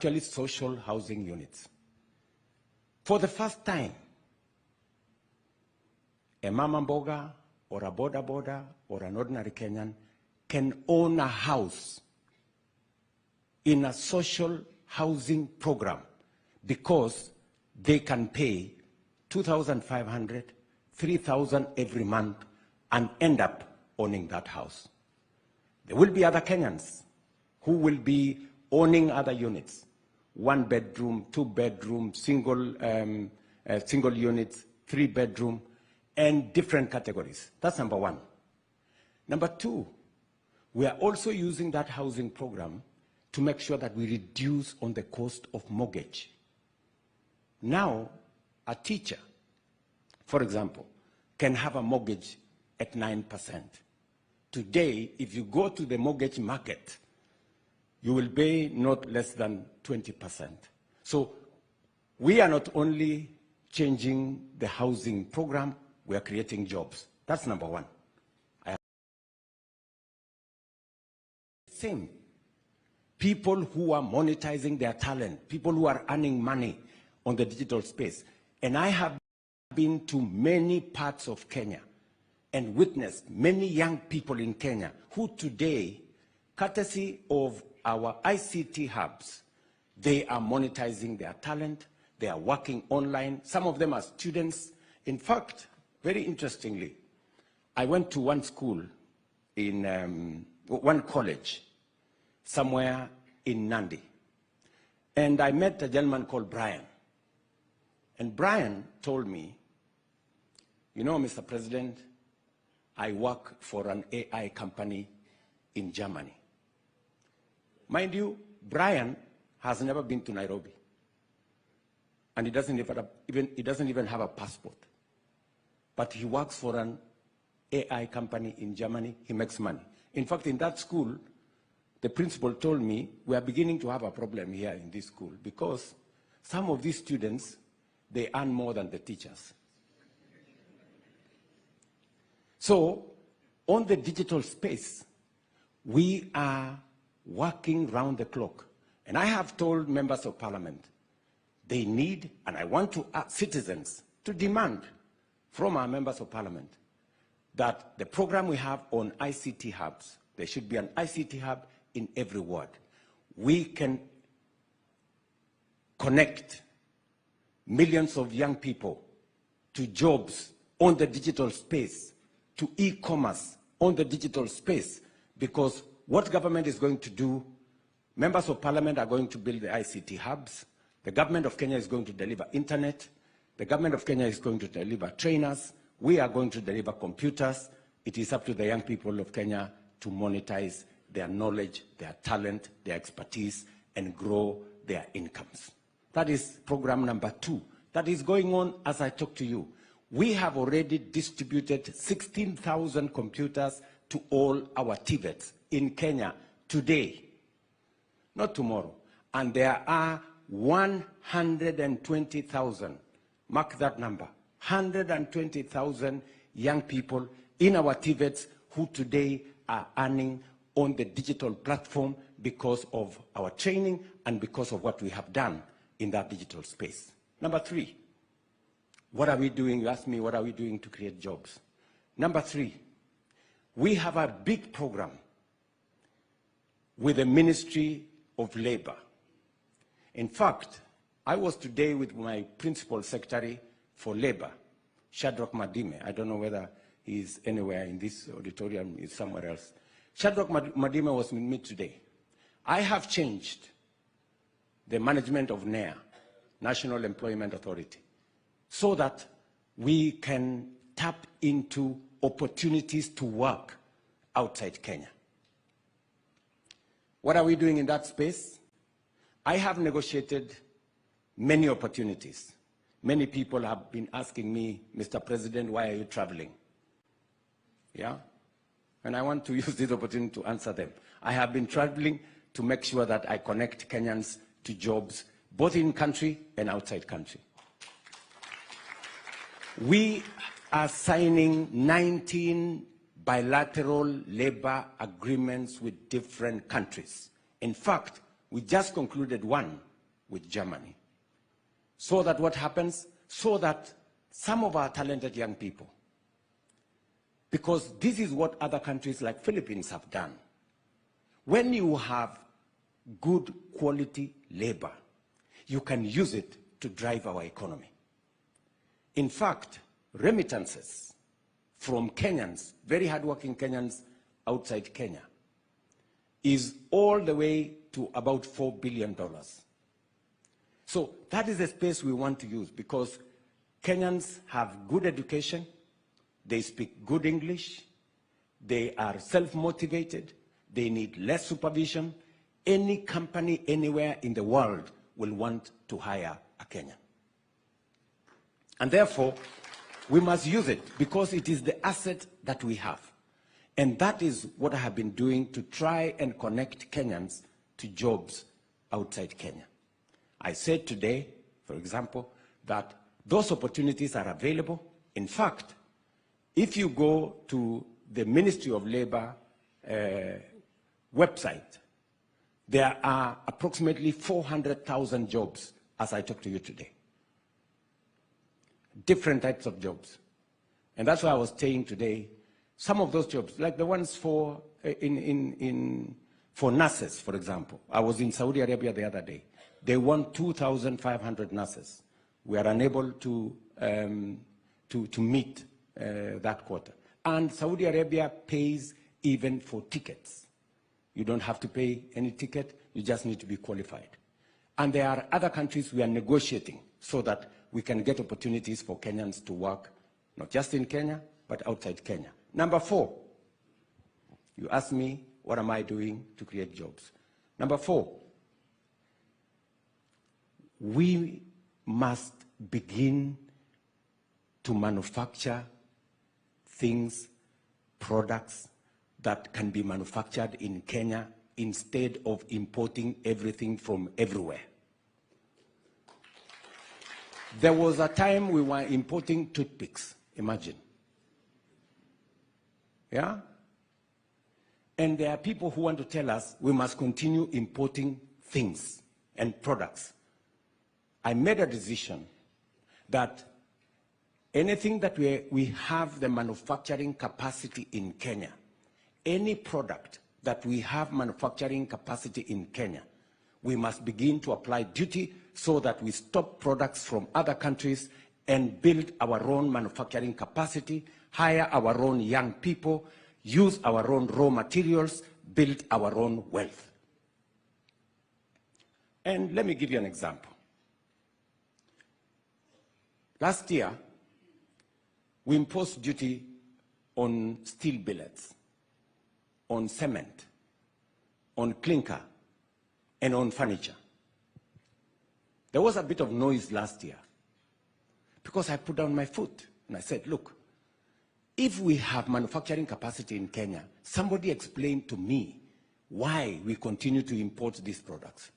actually social housing units. For the first time, a mama mboga or a boda boda or an ordinary Kenyan can own a house in a social housing program because they can pay 2,500, 3,000 every month and end up owning that house. There will be other Kenyans who will be owning other units, 1 bedroom, 2 bedroom, single units, 3 bedroom, and different categories. That's number one. Number two, we are also using that housing program to make sure that we reduce on the cost of mortgage. Now, a teacher, for example, can have a mortgage at 9%. Today, if you go to the mortgage market, you will pay not less than 20%. So we are not only changing the housing program, we are creating jobs. That's number one. Same. People who are monetizing their talent, people who are earning money on the digital space. And I have been to many parts of Kenya and witnessed many young people in Kenya who today, courtesy of our ICT hubs, they are monetizing their talent, they are working online. Some of them are students. In fact, very interestingly, I went to one school in one college somewhere in Nandi, and I met a gentleman called Brian. And Brian told me, you know, Mr. President, I work for an AI company in Germany. Mind you, Brian has never been to Nairobi, and he doesn't even have a passport. But he works for an AI company in Germany. He makes money. In fact, in that school, the principal told me, we are beginning to have a problem here in this school because some of these students, they earn more than the teachers. So, on the digital space, we are working round the clock. And I have told members of parliament, they need, and I want to ask citizens to demand from our members of parliament that the program we have on ICT hubs, there should be an ICT hub in every ward. We can connect millions of young people to jobs on the digital space, to e-commerce on the digital space, because what government is going to do, members of parliament are going to build the ICT hubs, the government of Kenya is going to deliver internet, the government of Kenya is going to deliver trainers, we are going to deliver computers. It is up to the young people of Kenya to monetize their knowledge, their talent, their expertise, and grow their incomes. That is program number 2. That is going on as I talk to you. We have already distributed 16,000 computers to all our TVETs in Kenya today, not tomorrow. And there are 120,000, mark that number, 120,000 young people in our TVETs who today are earning on the digital platform because of our training and because of what we have done in that digital space. Number 3, what are we doing? You asked me, what are we doing to create jobs? Number 3, we have a big program with the Ministry of Labor. In fact, I was today with my Principal Secretary for Labor, Shadrach Madime. I don't know whether he's anywhere in this auditorium, he's somewhere else. Shadrach Madime was with me today. I have changed the management of NEA, National Employment Authority, so that we can tap into opportunities to work outside Kenya. What are we doing in that space? I have negotiated many opportunities. Many people have been asking me, Mr. President, why are you traveling? Yeah? And I want to use this opportunity to answer them. I have been traveling to make sure that I connect Kenyans to jobs, both in country and outside country. We are signing 19 bilateral labor agreements with different countries. In fact, we just concluded one with Germany. So that what happens? So that some of our talented young people, because this is what other countries like Philippines have done. When you have good quality labor, you can use it to drive our economy. In fact, remittances from Kenyans, very hardworking Kenyans outside Kenya, is all the way to about $4 billion. So that is the space we want to use, because Kenyans have good education, they speak good English, they are self-motivated, they need less supervision. Any company anywhere in the world will want to hire a Kenyan. And therefore, we must use it because it is the asset that we have. And that is what I have been doing to try and connect Kenyans to jobs outside Kenya. I said today, for example, that those opportunities are available. In fact, if you go to the Ministry of Labor website, there are approximately 400,000 jobs as I talk to you today. Different types of jobs. And that's why I was saying today, some of those jobs, like the ones for nurses, for example. I was in Saudi Arabia the other day. They want 2,500 nurses. We are unable to meet that quota. And Saudi Arabia pays even for tickets. You don't have to pay any ticket, you just need to be qualified. And there are other countries we are negotiating so that we can get opportunities for Kenyans to work, not just in Kenya, but outside Kenya. Number 4, you asked me, what am I doing to create jobs? Number 4, we must begin to manufacture things, products that can be manufactured in Kenya instead of importing everything from everywhere. There was a time we were importing toothpicks, imagine. Yeah? And there are people who want to tell us we must continue importing things and products. I made a decision that anything that we have the manufacturing capacity in Kenya, any product that we have manufacturing capacity in Kenya, we must begin to apply duty so that we stop products from other countries and build our own manufacturing capacity, hire our own young people, use our own raw materials, build our own wealth. And let me give you an example. Last year, we imposed duty on steel billets, on cement, on clinker, and on furniture. There was a bit of noise last year because I put down my foot and I said, look, if we have manufacturing capacity in Kenya, somebody explain to me why we continue to import these products.